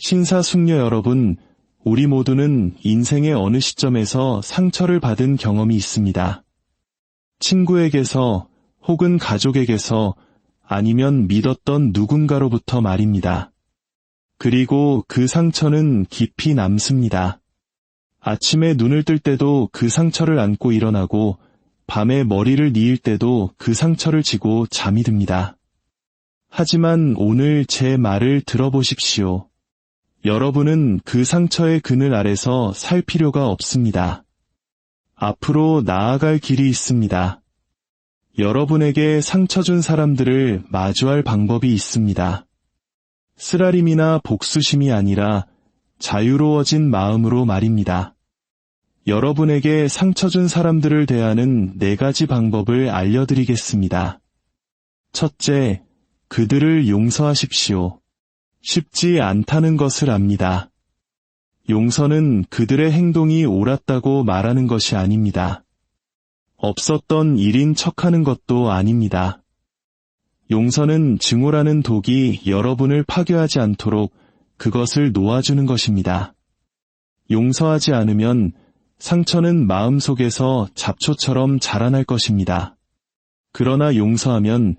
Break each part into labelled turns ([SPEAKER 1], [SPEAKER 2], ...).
[SPEAKER 1] 신사숙녀 여러분, 우리 모두는 인생의 어느 시점에서 상처를 받은 경험이 있습니다. 친구에게서 혹은 가족에게서 아니면 믿었던 누군가로부터 말입니다. 그리고 그 상처는 깊이 남습니다. 아침에 눈을 뜰 때도 그 상처를 안고 일어나고 밤에 머리를 뉘을 때도 그 상처를 지고 잠이 듭니다. 하지만 오늘 제 말을 들어보십시오. 여러분은 그 상처의 그늘 아래서 살 필요가 없습니다. 앞으로 나아갈 길이 있습니다. 여러분에게 상처 준 사람들을 마주할 방법이 있습니다. 쓰라림이나 복수심이 아니라 자유로워진 마음으로 말입니다. 여러분에게 상처 준 사람들을 대하는 4가지 방법을 알려드리겠습니다. 첫째, 그들을 용서하십시오. 쉽지 않다는 것을 압니다. 용서는 그들의 행동이 옳았다고 말하는 것이 아닙니다. 없었던 일인 척하는 것도 아닙니다. 용서는 증오라는 독이 여러분을 파괴하지 않도록 그것을 놓아주는 것입니다. 용서하지 않으면 상처는 마음속에서 잡초처럼 자라날 것입니다. 그러나 용서하면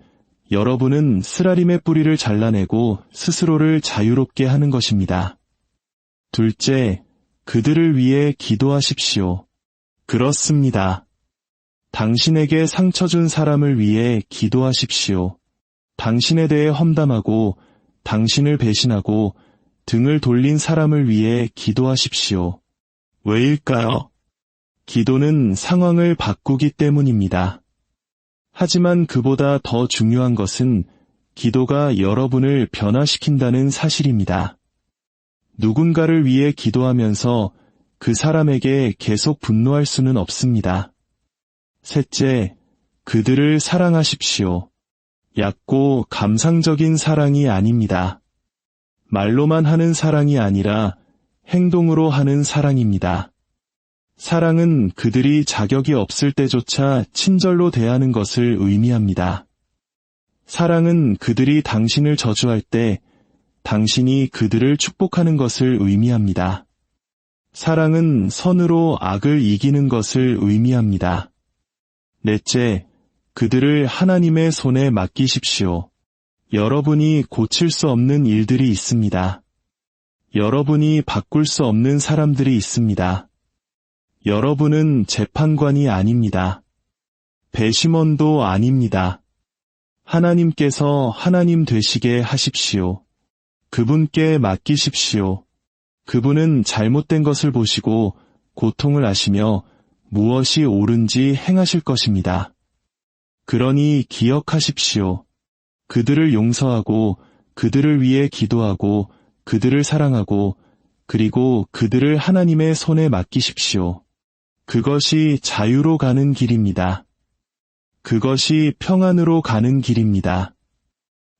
[SPEAKER 1] 여러분은 쓰라림의 뿌리를 잘라내고 스스로를 자유롭게 하는 것입니다. 둘째, 그들을 위해 기도하십시오. 그렇습니다. 당신에게 상처 준 사람을 위해 기도하십시오. 당신에 대해 험담하고 당신을 배신하고 등을 돌린 사람을 위해 기도하십시오. 왜일까요? 기도는 상황을 바꾸기 때문입니다. 하지만 그보다 더 중요한 것은 기도가 여러분을 변화시킨다는 사실입니다. 누군가를 위해 기도하면서 그 사람에게 계속 분노할 수는 없습니다. 셋째, 그들을 사랑하십시오. 얕고 감상적인 사랑이 아닙니다. 말로만 하는 사랑이 아니라 행동으로 하는 사랑입니다. 사랑은 그들이 자격이 없을 때조차 친절로 대하는 것을 의미합니다. 사랑은 그들이 당신을 저주할 때 당신이 그들을 축복하는 것을 의미합니다. 사랑은 선으로 악을 이기는 것을 의미합니다. 넷째, 그들을 하나님의 손에 맡기십시오. 여러분이 고칠 수 없는 일들이 있습니다. 여러분이 바꿀 수 없는 사람들이 있습니다. 여러분은 재판관이 아닙니다. 배심원도 아닙니다. 하나님께서 하나님 되시게 하십시오. 그분께 맡기십시오. 그분은 잘못된 것을 보시고 고통을 아시며 무엇이 옳은지 행하실 것입니다. 그러니 기억하십시오. 그들을 용서하고 그들을 위해 기도하고 그들을 사랑하고 그리고 그들을 하나님의 손에 맡기십시오. 그것이 자유로 가는 길입니다. 그것이 평안으로 가는 길입니다.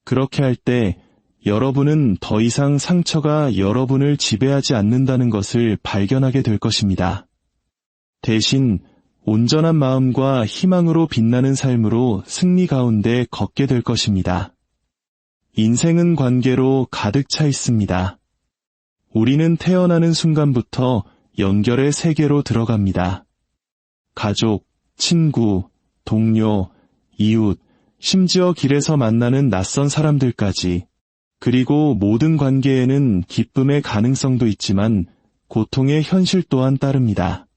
[SPEAKER 1] 그렇게 할 때 여러분은 더 이상 상처가 여러분을 지배하지 않는다는 것을 발견하게 될 것입니다. 대신 온전한 마음과 희망으로 빛나는 삶으로 승리 가운데 걷게 될 것입니다. 인생은 관계로 가득 차 있습니다. 우리는 태어나는 순간부터 연결의 세계로 들어갑니다. 가족, 친구, 동료, 이웃, 심지어 길에서 만나는 낯선 사람들까지, 그리고 모든 관계에는 기쁨의 가능성도 있지만 고통의 현실 또한 따릅니다.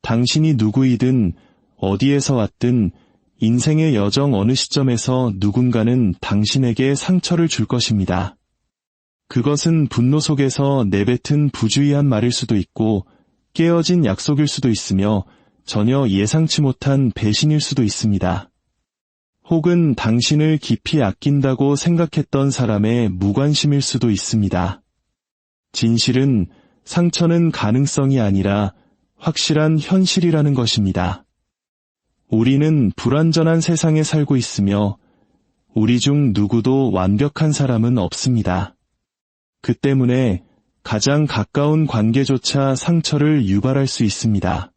[SPEAKER 1] 당신이 누구이든 어디에서 왔든 인생의 여정 어느 시점에서 누군가는 당신에게 상처를 줄 것입니다. 그것은 분노 속에서 내뱉은 부주의한 말일 수도 있고 깨어진 약속일 수도 있으며 전혀 예상치 못한 배신일 수도 있습니다. 혹은 당신을 깊이 아낀다고 생각했던 사람의 무관심일 수도 있습니다. 진실은 상처는 가능성이 아니라 확실한 현실이라는 것입니다. 우리는 불완전한 세상에 살고 있으며 우리 중 누구도 완벽한 사람은 없습니다. 그 때문에 가장 가까운 관계조차 상처를 유발할 수 있습니다.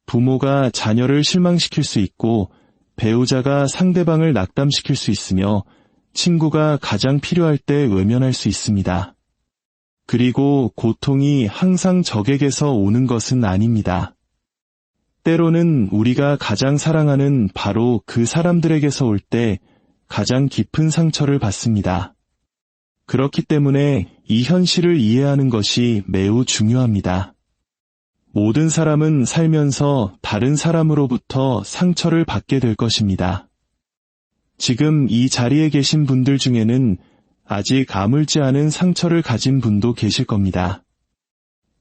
[SPEAKER 1] 부모가 자녀를 실망시킬 수 있고 배우자가 상대방을 낙담시킬 수 있으며 친구가 가장 필요할 때 외면할 수 있습니다. 그리고 고통이 항상 적에게서 오는 것은 아닙니다. 때로는 우리가 가장 사랑하는 바로 그 사람들에게서 올 때 가장 깊은 상처를 받습니다. 그렇기 때문에 이 현실을 이해하는 것이 매우 중요합니다. 모든 사람은 살면서 다른 사람으로부터 상처를 받게 될 것입니다. 지금 이 자리에 계신 분들 중에는 아직 아물지 않은 상처를 가진 분도 계실 겁니다.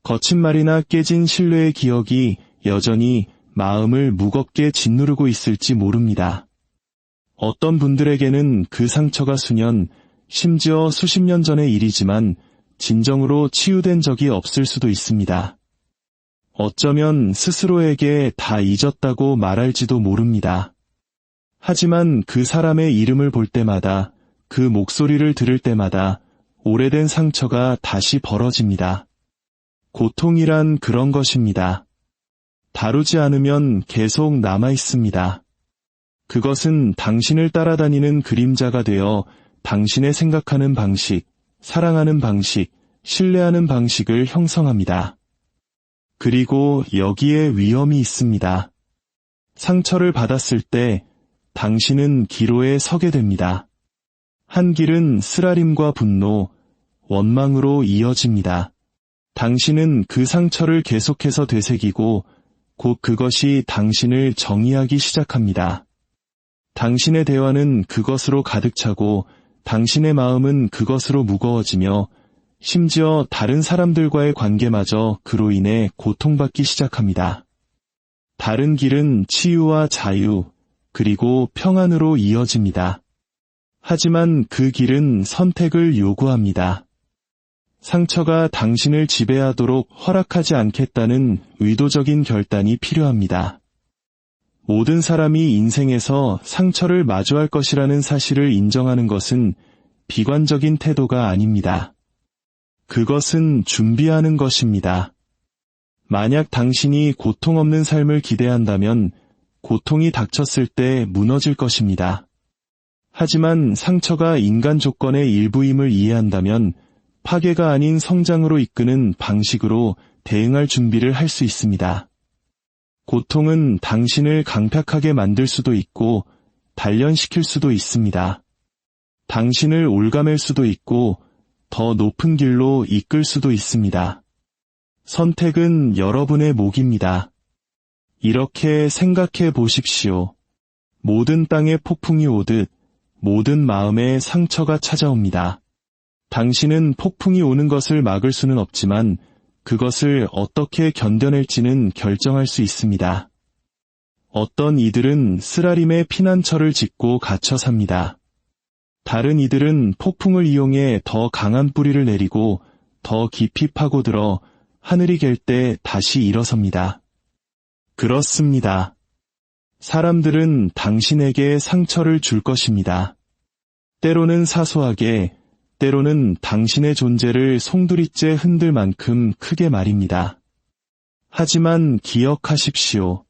[SPEAKER 1] 거친 말이나 깨진 신뢰의 기억이 여전히 마음을 무겁게 짓누르고 있을지 모릅니다. 어떤 분들에게는 그 상처가 수년, 심지어 수십 년 전의 일이지만 진정으로 치유된 적이 없을 수도 있습니다. 어쩌면 스스로에게 다 잊었다고 말할지도 모릅니다. 하지만 그 사람의 이름을 볼 때마다, 그 목소리를 들을 때마다 오래된 상처가 다시 벌어집니다. 고통이란 그런 것입니다. 다루지 않으면 계속 남아 있습니다. 그것은 당신을 따라다니는 그림자가 되어 당신의 생각하는 방식, 사랑하는 방식, 신뢰하는 방식을 형성합니다. 그리고 여기에 위험이 있습니다. 상처를 받았을 때 당신은 기로에 서게 됩니다. 한 길은 쓰라림과 분노, 원망으로 이어집니다. 당신은 그 상처를 계속해서 되새기고 곧 그것이 당신을 정의하기 시작합니다. 당신의 대화는 그것으로 가득 차고 당신의 마음은 그것으로 무거워지며 심지어 다른 사람들과의 관계마저 그로 인해 고통받기 시작합니다. 다른 길은 치유와 자유, 그리고 평안으로 이어집니다. 하지만 그 길은 선택을 요구합니다. 상처가 당신을 지배하도록 허락하지 않겠다는 의도적인 결단이 필요합니다. 모든 사람이 인생에서 상처를 마주할 것이라는 사실을 인정하는 것은 비관적인 태도가 아닙니다. 그것은 준비하는 것입니다. 만약 당신이 고통 없는 삶을 기대한다면 고통이 닥쳤을 때 무너질 것입니다. 하지만 상처가 인간 조건의 일부임을 이해한다면 파괴가 아닌 성장으로 이끄는 방식으로 대응할 준비를 할 수 있습니다. 고통은 당신을 강팍하게 만들 수도 있고 단련시킬 수도 있습니다. 당신을 올가맬 수도 있고 더 높은 길로 이끌 수도 있습니다. 선택은 여러분의 몫입니다. 이렇게 생각해 보십시오. 모든 땅에 폭풍이 오듯 모든 마음에 상처가 찾아옵니다. 당신은 폭풍이 오는 것을 막을 수는 없지만 그것을 어떻게 견뎌낼지는 결정할 수 있습니다. 어떤 이들은 쓰라림의 피난처를 짓고 갇혀 삽니다. 다른 이들은 폭풍을 이용해 더 강한 뿌리를 내리고 더 깊이 파고들어 하늘이 갤 때 다시 일어섭니다. 그렇습니다. 사람들은 당신에게 상처를 줄 것입니다. 때로는 사소하게, 때로는 당신의 존재를 송두리째 흔들 만큼 크게 말입니다. 하지만 기억하십시오.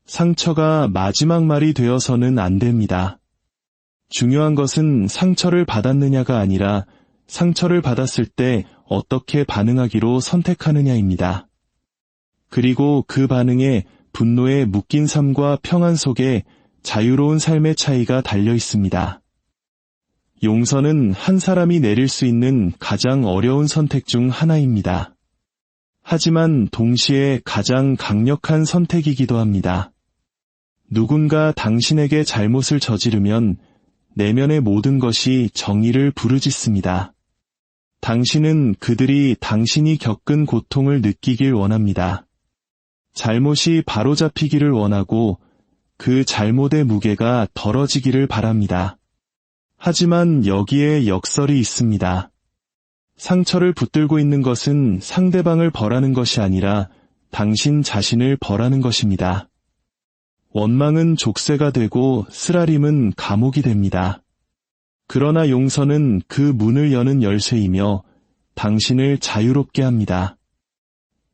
[SPEAKER 1] 상처가 마지막 말이 되어서는 안 됩니다. 중요한 것은 상처를 받았느냐가 아니라 상처를 받았을 때 어떻게 반응하기로 선택하느냐입니다. 그리고 그 반응에 분노에 묶인 삶과 평안 속에 자유로운 삶의 차이가 달려 있습니다. 용서는 한 사람이 내릴 수 있는 가장 어려운 선택 중 하나입니다. 하지만 동시에 가장 강력한 선택이기도 합니다. 누군가 당신에게 잘못을 저지르면 내면의 모든 것이 정의를 부르짖습니다. 당신은 그들이 당신이 겪은 고통을 느끼길 원합니다. 잘못이 바로잡히기를 원하고 그 잘못의 무게가 덜어지기를 바랍니다. 하지만 여기에 역설이 있습니다. 상처를 붙들고 있는 것은 상대방을 벌하는 것이 아니라 당신 자신을 벌하는 것입니다. 원망은 족쇄가 되고 쓰라림은 감옥이 됩니다. 그러나 용서는 그 문을 여는 열쇠이며 당신을 자유롭게 합니다.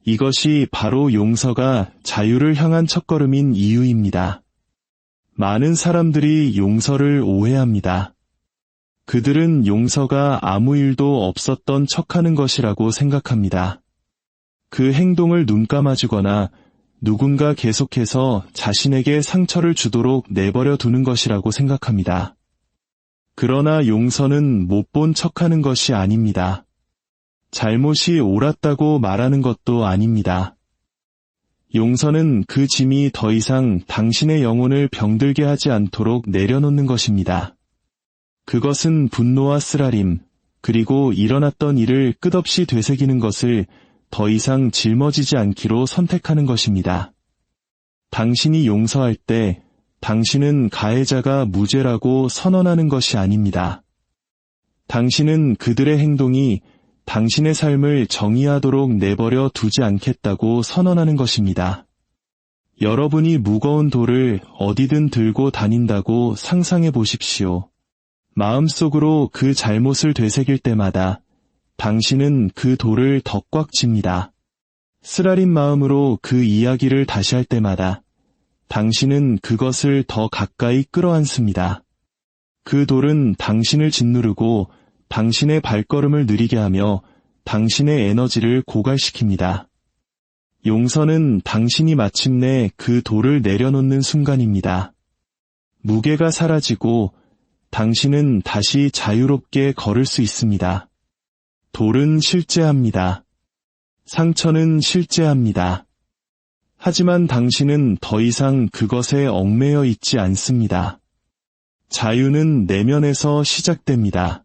[SPEAKER 1] 이것이 바로 용서가 자유를 향한 첫걸음인 이유입니다. 많은 사람들이 용서를 오해합니다. 그들은 용서가 아무 일도 없었던 척하는 것이라고 생각합니다. 그 행동을 눈감아주거나 누군가 계속해서 자신에게 상처를 주도록 내버려 두는 것이라고 생각합니다. 그러나 용서는 못 본 척하는 것이 아닙니다. 잘못이 옳았다고 말하는 것도 아닙니다. 용서는 그 짐이 더 이상 당신의 영혼을 병들게 하지 않도록 내려놓는 것입니다. 그것은 분노와 쓰라림, 그리고 일어났던 일을 끝없이 되새기는 것을 더 이상 짊어지지 않기로 선택하는 것입니다. 당신이 용서할 때 당신은 가해자가 무죄라고 선언하는 것이 아닙니다. 당신은 그들의 행동이 당신의 삶을 정의하도록 내버려 두지 않겠다고 선언하는 것입니다. 여러분이 무거운 돌을 어디든 들고 다닌다고 상상해 보십시오. 마음속으로 그 잘못을 되새길 때마다 당신은 그 돌을 더 꽉 쥡니다. 쓰라린 마음으로 그 이야기를 다시 할 때마다 당신은 그것을 더 가까이 끌어안습니다. 그 돌은 당신을 짓누르고 당신의 발걸음을 느리게 하며 당신의 에너지를 고갈시킵니다. 용서는 당신이 마침내 그 돌을 내려놓는 순간입니다. 무게가 사라지고 당신은 다시 자유롭게 걸을 수 있습니다. 돌은 실제합니다. 상처는 실제합니다. 하지만 당신은 더 이상 그것에 얽매여 있지 않습니다. 자유는 내면에서 시작됩니다.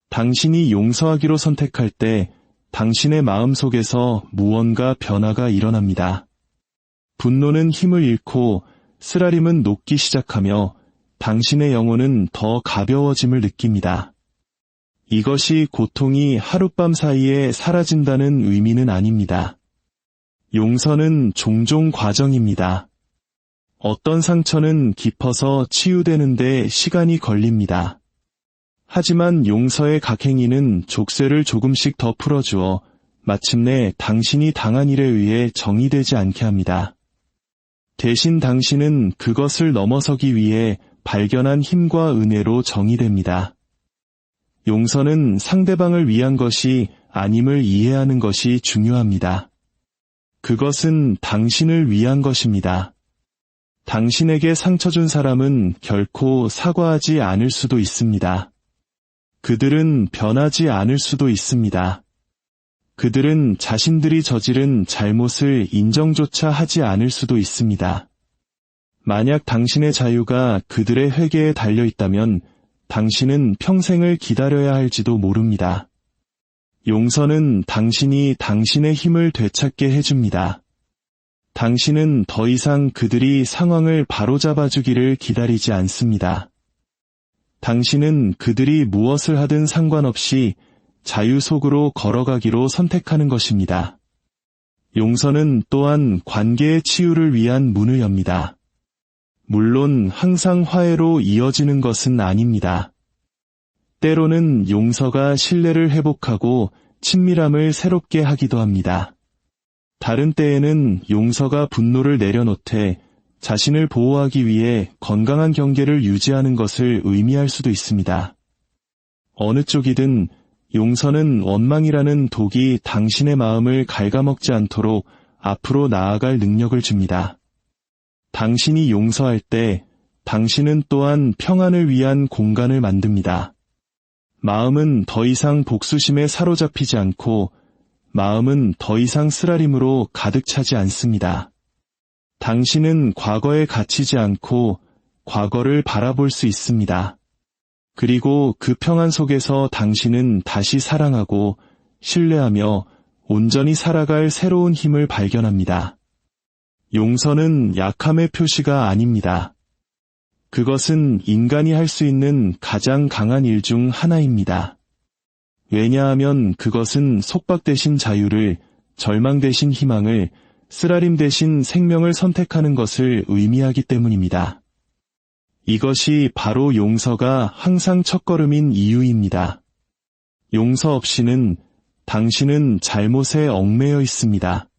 [SPEAKER 1] 당신이 용서하기로 선택할 때 당신의 마음속에서 무언가 변화가 일어납니다. 분노는 힘을 잃고 쓰라림은 녹기 시작하며 당신의 영혼은 더 가벼워짐을 느낍니다. 이것이 고통이 하룻밤 사이에 사라진다는 의미는 아닙니다. 용서는 종종 과정입니다. 어떤 상처는 깊어서 치유되는데 시간이 걸립니다. 하지만 용서의 각행위는 족쇄를 조금씩 더 풀어주어 마침내 당신이 당한 일에 의해 정의되지 않게 합니다. 대신 당신은 그것을 넘어서기 위해 발견한 힘과 은혜로 정의됩니다. 용서는 상대방을 위한 것이 아님을 이해하는 것이 중요합니다. 그것은 당신을 위한 것입니다. 당신에게 상처 준 사람은 결코 사과하지 않을 수도 있습니다. 그들은 변하지 않을 수도 있습니다. 그들은 자신들이 저지른 잘못을 인정조차 하지 않을 수도 있습니다. 만약 당신의 자유가 그들의 회개에 달려 있다면 당신은 평생을 기다려야 할지도 모릅니다. 용서는 당신이 당신의 힘을 되찾게 해줍니다. 당신은 더 이상 그들이 상황을 바로잡아주기를 기다리지 않습니다. 당신은 그들이 무엇을 하든 상관없이 자유 속으로 걸어가기로 선택하는 것입니다. 용서는 또한 관계의 치유를 위한 문을 엽니다. 물론 항상 화해로 이어지는 것은 아닙니다. 때로는 용서가 신뢰를 회복하고 친밀함을 새롭게 하기도 합니다. 다른 때에는 용서가 분노를 내려놓되 자신을 보호하기 위해 건강한 경계를 유지하는 것을 의미할 수도 있습니다. 어느 쪽이든 용서는 원망이라는 독이 당신의 마음을 갉아먹지 않도록 앞으로 나아갈 능력을 줍니다. 당신이 용서할 때 당신은 또한 평안을 위한 공간을 만듭니다. 마음은 더 이상 복수심에 사로잡히지 않고 마음은 더 이상 쓰라림으로 가득 차지 않습니다. 당신은 과거에 갇히지 않고 과거를 바라볼 수 있습니다. 그리고 그 평안 속에서 당신은 다시 사랑하고 신뢰하며 온전히 살아갈 새로운 힘을 발견합니다. 용서는 약함의 표시가 아닙니다. 그것은 인간이 할 수 있는 가장 강한 일 중 하나입니다. 왜냐하면 그것은 속박 대신 자유를, 절망 대신 희망을, 쓰라림 대신 생명을 선택하는 것을 의미하기 때문입니다. 이것이 바로 용서가 항상 첫걸음인 이유입니다. 용서 없이는 당신은 잘못에 얽매여 있습니다.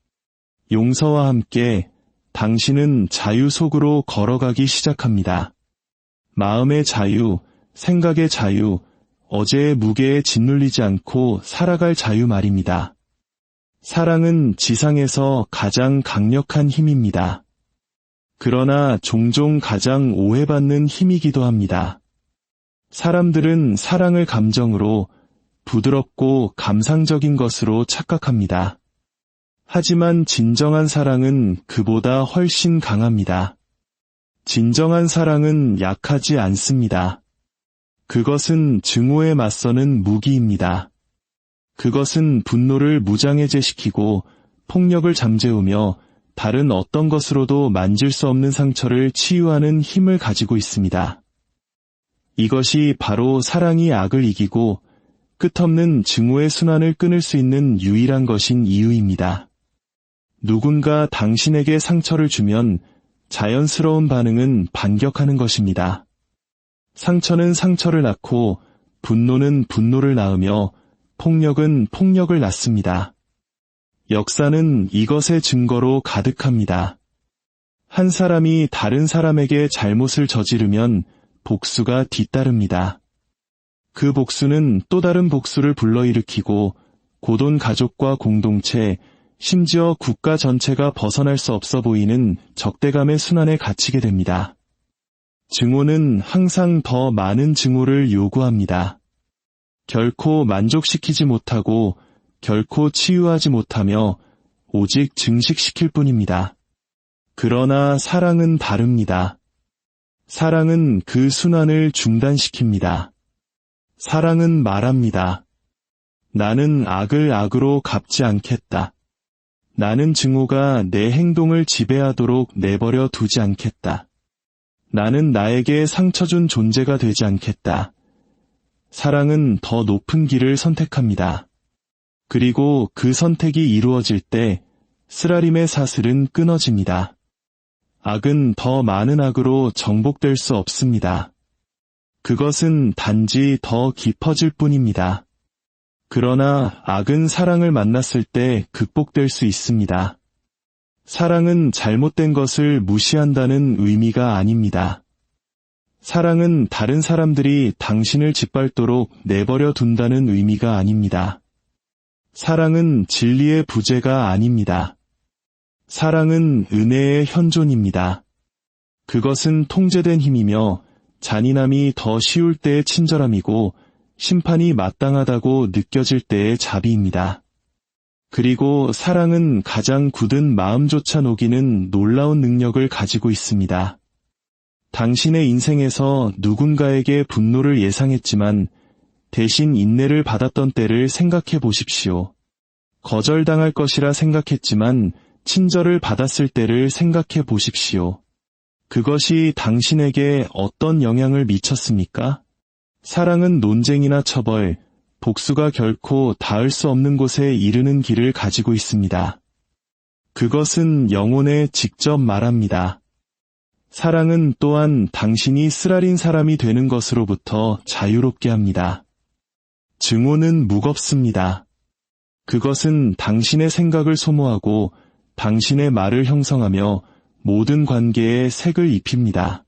[SPEAKER 1] 용서와 함께 당신은 자유 속으로 걸어가기 시작합니다. 마음의 자유, 생각의 자유, 어제의 무게에 짓눌리지 않고 살아갈 자유 말입니다. 사랑은 지상에서 가장 강력한 힘입니다. 그러나 종종 가장 오해받는 힘이기도 합니다. 사람들은 사랑을 감정으로 부드럽고 감상적인 것으로 착각합니다. 하지만 진정한 사랑은 그보다 훨씬 강합니다. 진정한 사랑은 약하지 않습니다. 그것은 증오에 맞서는 무기입니다. 그것은 분노를 무장해제시키고 폭력을 잠재우며 다른 어떤 것으로도 만질 수 없는 상처를 치유하는 힘을 가지고 있습니다. 이것이 바로 사랑이 악을 이기고 끝없는 증오의 순환을 끊을 수 있는 유일한 것인 이유입니다. 누군가 당신에게 상처를 주면 자연스러운 반응은 반격하는 것입니다. 상처는 상처를 낳고 분노는 분노를 낳으며 폭력은 폭력을 낳습니다. 역사는 이것의 증거로 가득합니다. 한 사람이 다른 사람에게 잘못을 저지르면 복수가 뒤따릅니다. 그 복수는 또 다른 복수를 불러일으키고 고돈 가족과 공동체, 심지어 국가 전체가 벗어날 수 없어 보이는 적대감의 순환에 갇히게 됩니다. 증오는 항상 더 많은 증오를 요구합니다. 결코 만족시키지 못하고 결코 치유하지 못하며 오직 증식시킬 뿐입니다. 그러나 사랑은 다릅니다. 사랑은 그 순환을 중단시킵니다. 사랑은 말합니다. 나는 악을 악으로 갚지 않겠다. 나는 증오가 내 행동을 지배하도록 내버려 두지 않겠다. 나는 나에게 상처 준 존재가 되지 않겠다. 사랑은 더 높은 길을 선택합니다. 그리고 그 선택이 이루어질 때 쓰라림의 사슬은 끊어집니다. 악은 더 많은 악으로 정복될 수 없습니다. 그것은 단지 더 깊어질 뿐입니다. 그러나 악은 사랑을 만났을 때 극복될 수 있습니다. 사랑은 잘못된 것을 무시한다는 의미가 아닙니다. 사랑은 다른 사람들이 당신을 짓밟도록 내버려 둔다는 의미가 아닙니다. 사랑은 진리의 부재가 아닙니다. 사랑은 은혜의 현존입니다. 그것은 통제된 힘이며 잔인함이 더 쉬울 때의 친절함이고 심판이 마땅하다고 느껴질 때의 자비입니다. 그리고 사랑은 가장 굳은 마음조차 녹이는 놀라운 능력을 가지고 있습니다. 당신의 인생에서 누군가에게 분노를 예상했지만 대신 인내를 받았던 때를 생각해 보십시오. 거절당할 것이라 생각했지만 친절을 받았을 때를 생각해 보십시오. 그것이 당신에게 어떤 영향을 미쳤습니까? 사랑은 논쟁이나 처벌, 복수가 결코 닿을 수 없는 곳에 이르는 길을 가지고 있습니다. 그것은 영혼에 직접 말합니다. 사랑은 또한 당신이 쓰라린 사람이 되는 것으로부터 자유롭게 합니다. 증오는 무겁습니다. 그것은 당신의 생각을 소모하고 당신의 말을 형성하며 모든 관계에 색을 입힙니다.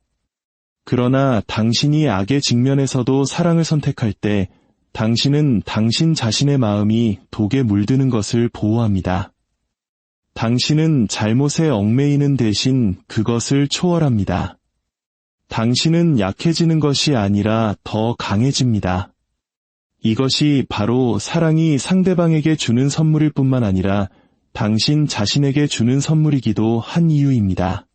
[SPEAKER 1] 그러나 당신이 악에 직면해서도 사랑을 선택할 때 당신은 당신 자신의 마음이 독에 물드는 것을 보호합니다. 당신은 잘못에 얽매이는 대신 그것을 초월합니다. 당신은 약해지는 것이 아니라 더 강해집니다. 이것이 바로 사랑이 상대방에게 주는 선물일 뿐만 아니라 당신 자신에게 주는 선물이기도 한 이유입니다.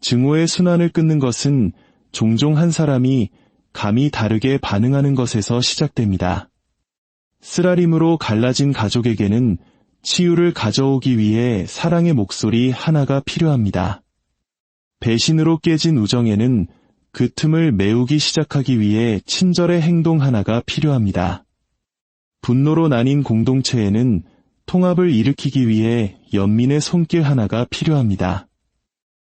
[SPEAKER 1] 증오의 순환을 끊는 것은 종종 한 사람이 감이 다르게 반응하는 것에서 시작됩니다. 쓰라림으로 갈라진 가족에게는 치유를 가져오기 위해 사랑의 목소리 하나가 필요합니다. 배신으로 깨진 우정에는 그 틈을 메우기 시작하기 위해 친절의 행동 하나가 필요합니다. 분노로 나뉜 공동체에는 통합을 일으키기 위해 연민의 손길 하나가 필요합니다.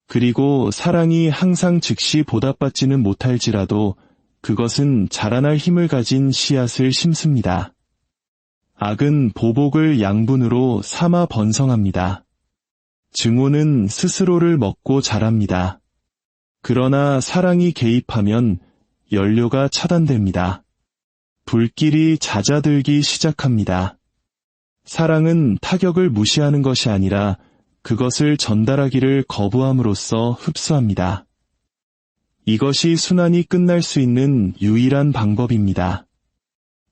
[SPEAKER 1] 그리고 사랑이 항상 즉시 보답받지는 못할지라도 그것은 자라날 힘을 가진 씨앗을 심습니다. 악은 보복을 양분으로 삼아 번성합니다. 증오는 스스로를 먹고 자랍니다. 그러나 사랑이 개입하면 연료가 차단됩니다. 불길이 잦아들기 시작합니다. 사랑은 타격을 무시하는 것이 아니라 그것을 전달하기를 거부함으로써 흡수합니다. 이것이 순환이 끝날 수 있는 유일한 방법입니다.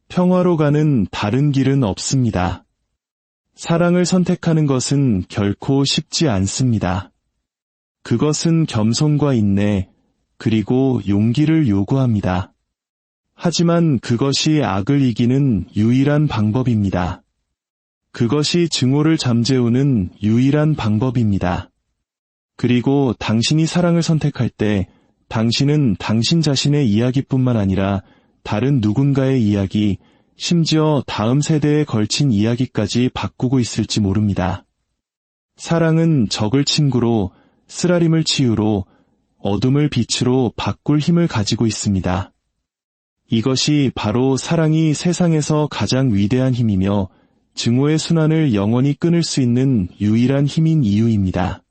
[SPEAKER 1] 평화로 가는 다른 길은 없습니다. 사랑을 선택하는 것은 결코 쉽지 않습니다. 그것은 겸손과 인내, 그리고 용기를 요구합니다. 하지만 그것이 악을 이기는 유일한 방법입니다. 그것이 증오를 잠재우는 유일한 방법입니다. 그리고 당신이 사랑을 선택할 때 당신은 당신 자신의 이야기뿐만 아니라 다른 누군가의 이야기, 심지어 다음 세대에 걸친 이야기까지 바꾸고 있을지 모릅니다. 사랑은 적을 친구로, 쓰라림을 치유로, 어둠을 빛으로 바꿀 힘을 가지고 있습니다. 이것이 바로 사랑이 세상에서 가장 위대한 힘이며 증오의 순환을 영원히 끊을 수 있는 유일한 힘인 이유입니다.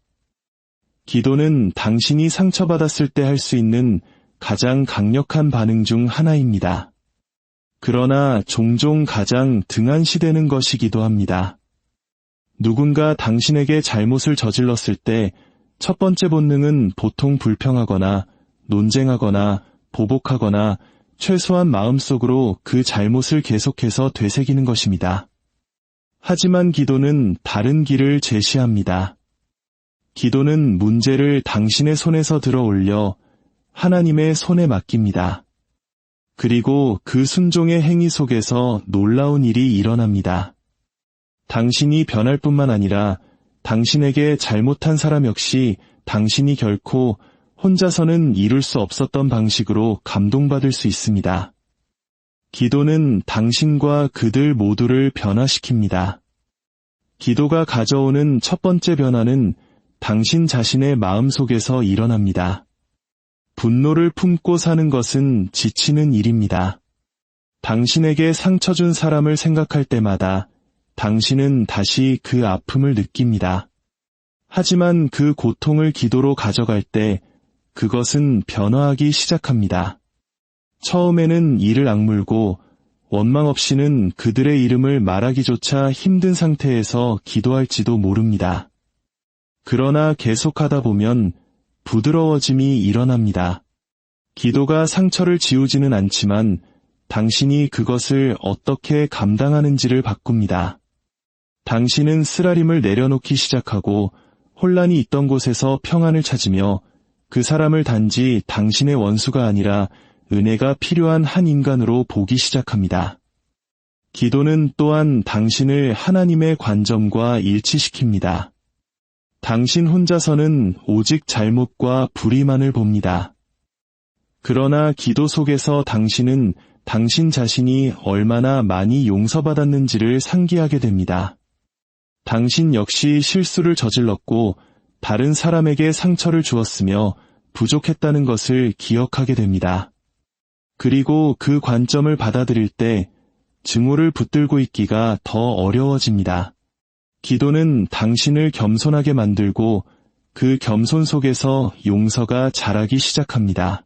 [SPEAKER 1] 기도는 당신이 상처받았을 때 할 수 있는 가장 강력한 반응 중 하나입니다. 그러나 종종 가장 등한시되는 것이기도 합니다. 누군가 당신에게 잘못을 저질렀을 때 첫 번째 본능은 보통 불평하거나 논쟁하거나 보복하거나 최소한 마음속으로 그 잘못을 계속해서 되새기는 것입니다. 하지만 기도는 다른 길을 제시합니다. 기도는 문제를 당신의 손에서 들어 올려 하나님의 손에 맡깁니다. 그리고 그 순종의 행위 속에서 놀라운 일이 일어납니다. 당신이 변할 뿐만 아니라 당신에게 잘못한 사람 역시 당신이 결코 혼자서는 이룰 수 없었던 방식으로 감동받을 수 있습니다. 기도는 당신과 그들 모두를 변화시킵니다. 기도가 가져오는 첫 번째 변화는 당신 자신의 마음 속에서 일어납니다. 분노를 품고 사는 것은 지치는 일입니다. 당신에게 상처 준 사람을 생각할 때마다 당신은 다시 그 아픔을 느낍니다. 하지만 그 고통을 기도로 가져갈 때 그것은 변화하기 시작합니다. 처음에는 이를 악물고 원망 없이는 그들의 이름을 말하기조차 힘든 상태에서 기도할지도 모릅니다. 그러나 계속하다 보면 부드러워짐이 일어납니다. 기도가 상처를 지우지는 않지만 당신이 그것을 어떻게 감당하는지를 바꿉니다. 당신은 쓰라림을 내려놓기 시작하고 혼란이 있던 곳에서 평안을 찾으며 그 사람을 단지 당신의 원수가 아니라 은혜가 필요한 한 인간으로 보기 시작합니다. 기도는 또한 당신을 하나님의 관점과 일치시킵니다. 당신 혼자서는 오직 잘못과 불의만을 봅니다. 그러나 기도 속에서 당신은 당신 자신이 얼마나 많이 용서받았는지를 상기하게 됩니다. 당신 역시 실수를 저질렀고 다른 사람에게 상처를 주었으며 부족했다는 것을 기억하게 됩니다. 그리고 그 관점을 받아들일 때 증오를 붙들고 있기가 더 어려워집니다. 기도는 당신을 겸손하게 만들고 그 겸손 속에서 용서가 자라기 시작합니다.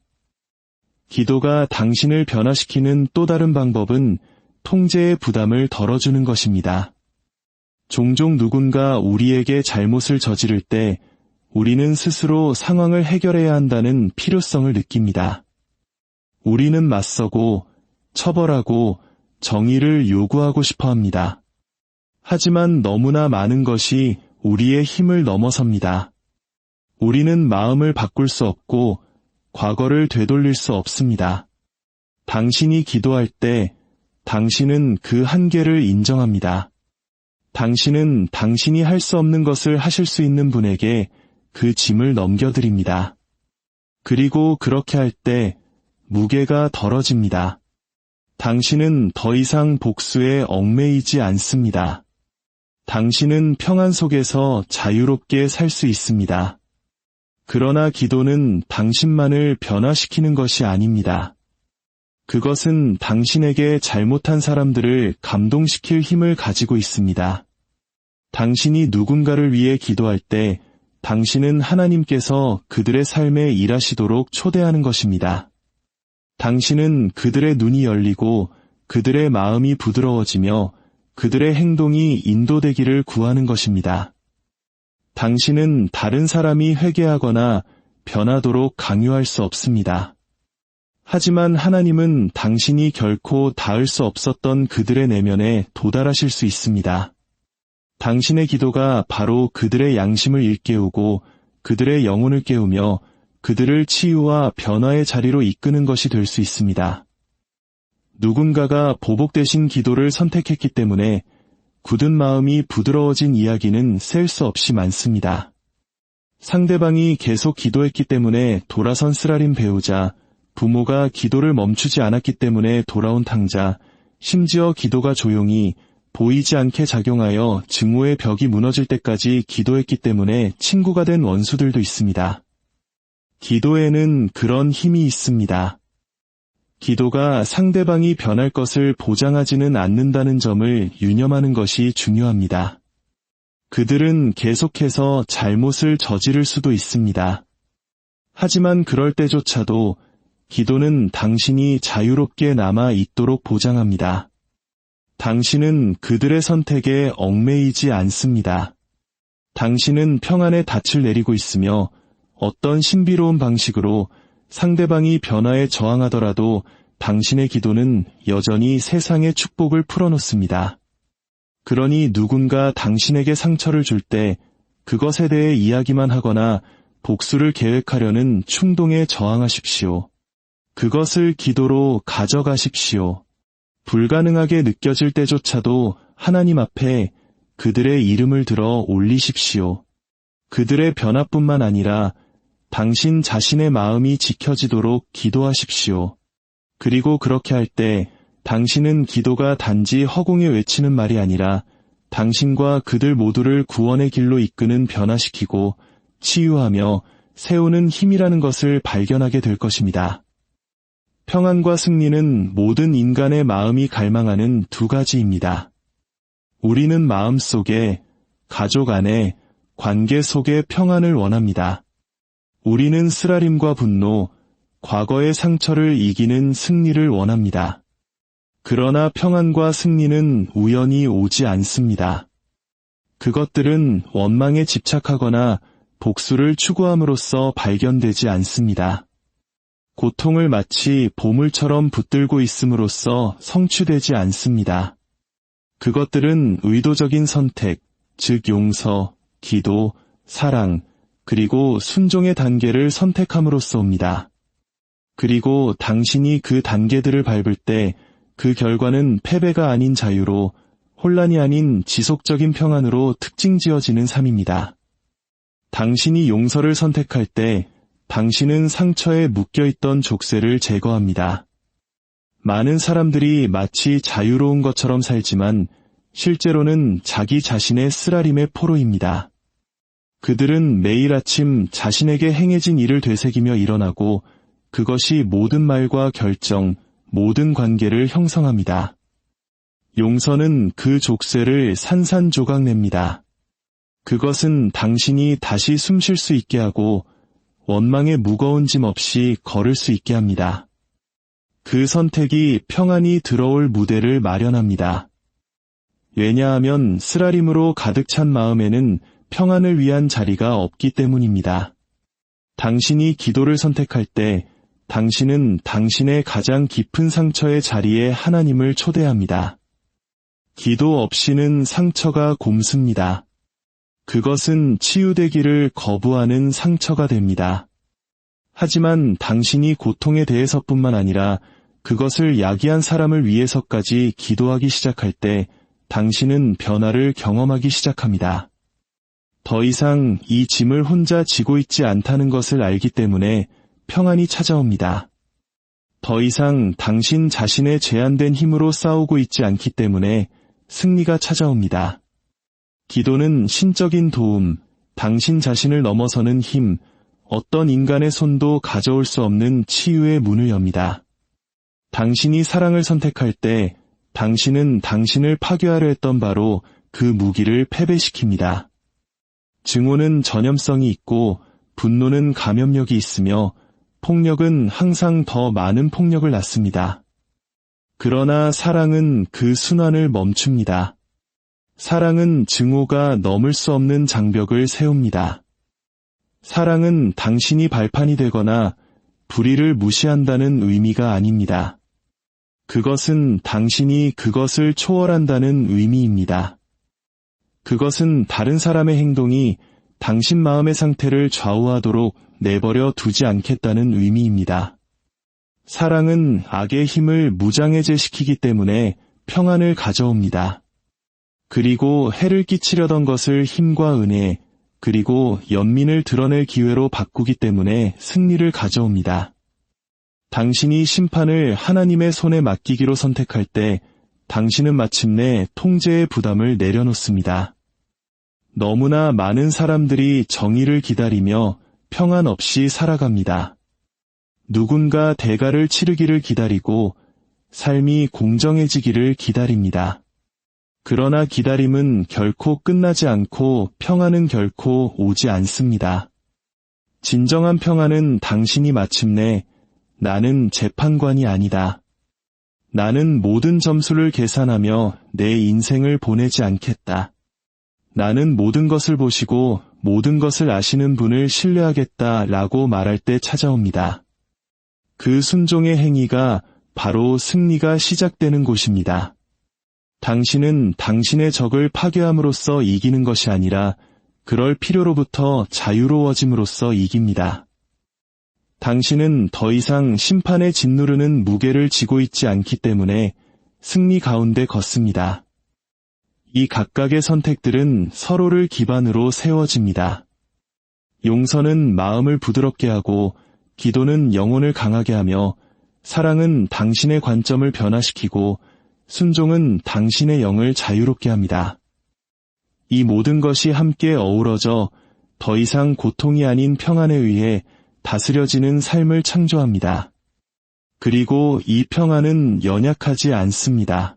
[SPEAKER 1] 기도가 당신을 변화시키는 또 다른 방법은 통제의 부담을 덜어주는 것입니다. 종종 누군가 우리에게 잘못을 저지를 때 우리는 스스로 상황을 해결해야 한다는 필요성을 느낍니다. 우리는 맞서고 처벌하고 정의를 요구하고 싶어 합니다. 하지만 너무나 많은 것이 우리의 힘을 넘어섭니다. 우리는 마음을 바꿀 수 없고 과거를 되돌릴 수 없습니다. 당신이 기도할 때 당신은 그 한계를 인정합니다. 당신은 당신이 할 수 없는 것을 하실 수 있는 분에게 그 짐을 넘겨드립니다. 그리고 그렇게 할 때 무게가 덜어집니다. 당신은 더 이상 복수에 얽매이지 않습니다. 당신은 평안 속에서 자유롭게 살 수 있습니다. 그러나 기도는 당신만을 변화시키는 것이 아닙니다. 그것은 당신에게 잘못한 사람들을 감동시킬 힘을 가지고 있습니다. 당신이 누군가를 위해 기도할 때 당신은 하나님께서 그들의 삶에 일하시도록 초대하는 것입니다. 당신은 그들의 눈이 열리고 그들의 마음이 부드러워지며 그들의 행동이 인도되기를 구하는 것입니다. 당신은 다른 사람이 회개하거나 변하도록 강요할 수 없습니다. 하지만 하나님은 당신이 결코 닿을 수 없었던 그들의 내면에 도달하실 수 있습니다. 당신의 기도가 바로 그들의 양심을 일깨우고 그들의 영혼을 깨우며 그들을 치유와 변화의 자리로 이끄는 것이 될 수 있습니다. 누군가가 보복되신 기도를 선택했기 때문에 굳은 마음이 부드러워진 이야기는 셀 수 없이 많습니다. 상대방이 계속 기도했기 때문에 돌아선 쓰라린 배우자, 부모가 기도를 멈추지 않았기 때문에 돌아온 탕자, 심지어 기도가 조용히 보이지 않게 작용하여 증오의 벽이 무너질 때까지 기도했기 때문에 친구가 된 원수들도 있습니다. 기도에는 그런 힘이 있습니다. 기도가 상대방이 변할 것을 보장하지는 않는다는 점을 유념하는 것이 중요합니다. 그들은 계속해서 잘못을 저지를 수도 있습니다. 하지만 그럴 때조차도 기도는 당신이 자유롭게 남아 있도록 보장합니다. 당신은 그들의 선택에 얽매이지 않습니다. 당신은 평안의 닻을 내리고 있으며 어떤 신비로운 방식으로 상대방이 변화에 저항하더라도 당신의 기도는 여전히 세상의 축복을 풀어놓습니다. 그러니 누군가 당신에게 상처를 줄 때 그것에 대해 이야기만 하거나 복수를 계획하려는 충동에 저항하십시오. 그것을 기도로 가져가십시오. 불가능하게 느껴질 때조차도 하나님 앞에 그들의 이름을 들어 올리십시오. 그들의 변화뿐만 아니라 당신 자신의 마음이 지켜지도록 기도하십시오. 그리고 그렇게 할 때 당신은 기도가 단지 허공에 외치는 말이 아니라 당신과 그들 모두를 구원의 길로 이끄는 변화시키고 치유하며 세우는 힘이라는 것을 발견하게 될 것입니다. 평안과 승리는 모든 인간의 마음이 갈망하는 두 가지입니다. 우리는 마음속에, 가족 안에, 관계 속에 평안을 원합니다. 우리는 쓰라림과 분노, 과거의 상처를 이기는 승리를 원합니다. 그러나 평안과 승리는 우연히 오지 않습니다. 그것들은 원망에 집착하거나 복수를 추구함으로써 발견되지 않습니다. 고통을 마치 보물처럼 붙들고 있음으로써 성취되지 않습니다. 그것들은 의도적인 선택, 즉 용서, 기도, 사랑, 그리고 순종의 단계를 선택함으로써 옵니다. 그리고 당신이 그 단계들을 밟을 때 그 결과는 패배가 아닌 자유로, 혼란이 아닌 지속적인 평안으로 특징지어지는 삶입니다. 당신이 용서를 선택할 때 당신은 상처에 묶여있던 족쇄를 제거합니다. 많은 사람들이 마치 자유로운 것처럼 살지만 실제로는 자기 자신의 쓰라림의 포로입니다. 그들은 매일 아침 자신에게 행해진 일을 되새기며 일어나고 그것이 모든 말과 결정, 모든 관계를 형성합니다. 용서는 그 족쇄를 산산조각냅니다. 그것은 당신이 다시 숨 쉴 수 있게 하고 원망의 무거운 짐 없이 걸을 수 있게 합니다. 그 선택이 평안이 들어올 무대를 마련합니다. 왜냐하면 쓰라림으로 가득 찬 마음에는 평안을 위한 자리가 없기 때문입니다. 당신이 기도를 선택할 때 당신은 당신의 가장 깊은 상처의 자리에 하나님을 초대합니다. 기도 없이는 상처가 굼습니다. 그것은 치유되기를 거부하는 상처가 됩니다. 하지만 당신이 고통에 대해서뿐만 아니라 그것을 야기한 사람을 위해서까지 기도하기 시작할 때 당신은 변화를 경험하기 시작합니다. 더 이상 이 짐을 혼자 지고 있지 않다는 것을 알기 때문에 평안이 찾아옵니다. 더 이상 당신 자신의 제한된 힘으로 싸우고 있지 않기 때문에 승리가 찾아옵니다. 기도는 신적인 도움, 당신 자신을 넘어서는 힘, 어떤 인간의 손도 가져올 수 없는 치유의 문을 엽니다. 당신이 사랑을 선택할 때 당신은 당신을 파괴하려 했던 바로 그 무기를 패배시킵니다. 증오는 전염성이 있고 분노는 감염력이 있으며 폭력은 항상 더 많은 폭력을 낳습니다. 그러나 사랑은 그 순환을 멈춥니다. 사랑은 증오가 넘을 수 없는 장벽을 세웁니다. 사랑은 당신이 발판이 되거나 불의를 무시한다는 의미가 아닙니다. 그것은 당신이 그것을 초월한다는 의미입니다. 그것은 다른 사람의 행동이 당신 마음의 상태를 좌우하도록 내버려 두지 않겠다는 의미입니다. 사랑은 악의 힘을 무장해제시키기 때문에 평안을 가져옵니다. 그리고 해를 끼치려던 것을 힘과 은혜, 그리고 연민을 드러낼 기회로 바꾸기 때문에 승리를 가져옵니다. 당신이 심판을 하나님의 손에 맡기기로 선택할 때 당신은 마침내 통제의 부담을 내려놓습니다. 너무나 많은 사람들이 정의를 기다리며 평안 없이 살아갑니다. 누군가 대가를 치르기를 기다리고 삶이 공정해지기를 기다립니다. 그러나 기다림은 결코 끝나지 않고 평안은 결코 오지 않습니다. 진정한 평안은 당신이 마침내 나는 재판관이 아니다. 나는 모든 점수를 계산하며 내 인생을 보내지 않겠다. 나는 모든 것을 보시고 모든 것을 아시는 분을 신뢰하겠다 라고 말할 때 찾아옵니다. 그 순종의 행위가 바로 승리가 시작되는 곳입니다. 당신은 당신의 적을 파괴함으로써 이기는 것이 아니라 그럴 필요로부터 자유로워짐으로써 이깁니다. 당신은 더 이상 심판에 짓누르는 무게를 지고 있지 않기 때문에 승리 가운데 걷습니다. 이 각각의 선택들은 서로를 기반으로 세워집니다. 용서는 마음을 부드럽게 하고 기도는 영혼을 강하게 하며 사랑은 당신의 관점을 변화시키고 순종은 당신의 영을 자유롭게 합니다. 이 모든 것이 함께 어우러져 더 이상 고통이 아닌 평안에 의해 다스려지는 삶을 창조합니다. 그리고 이 평안은 연약하지 않습니다.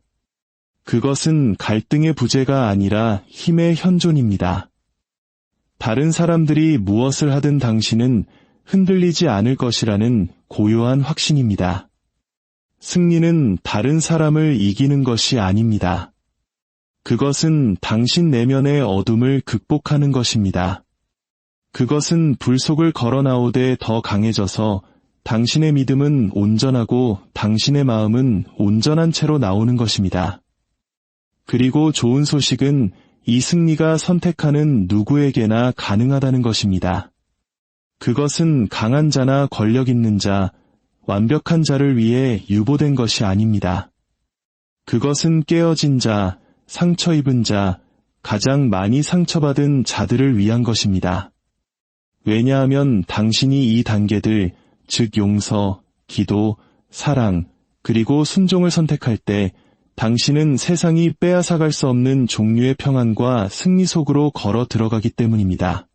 [SPEAKER 1] 그것은 갈등의 부재가 아니라 힘의 현존입니다. 다른 사람들이 무엇을 하든 당신은 흔들리지 않을 것이라는 고요한 확신입니다. 승리는 다른 사람을 이기는 것이 아닙니다. 그것은 당신 내면의 어둠을 극복하는 것입니다. 그것은 불 속을 걸어 나오되 더 강해져서 당신의 믿음은 온전하고 당신의 마음은 온전한 채로 나오는 것입니다. 그리고 좋은 소식은 이 승리가 선택하는 누구에게나 가능하다는 것입니다. 그것은 강한 자나 권력 있는 자, 완벽한 자를 위해 유보된 것이 아닙니다. 그것은 깨어진 자, 상처 입은 자, 가장 많이 상처받은 자들을 위한 것입니다. 왜냐하면 당신이 이 단계들, 즉 용서, 기도, 사랑, 그리고 순종을 선택할 때 당신은 세상이 빼앗아갈 수 없는 종류의 평안과 승리 속으로 걸어 들어가기 때문입니다.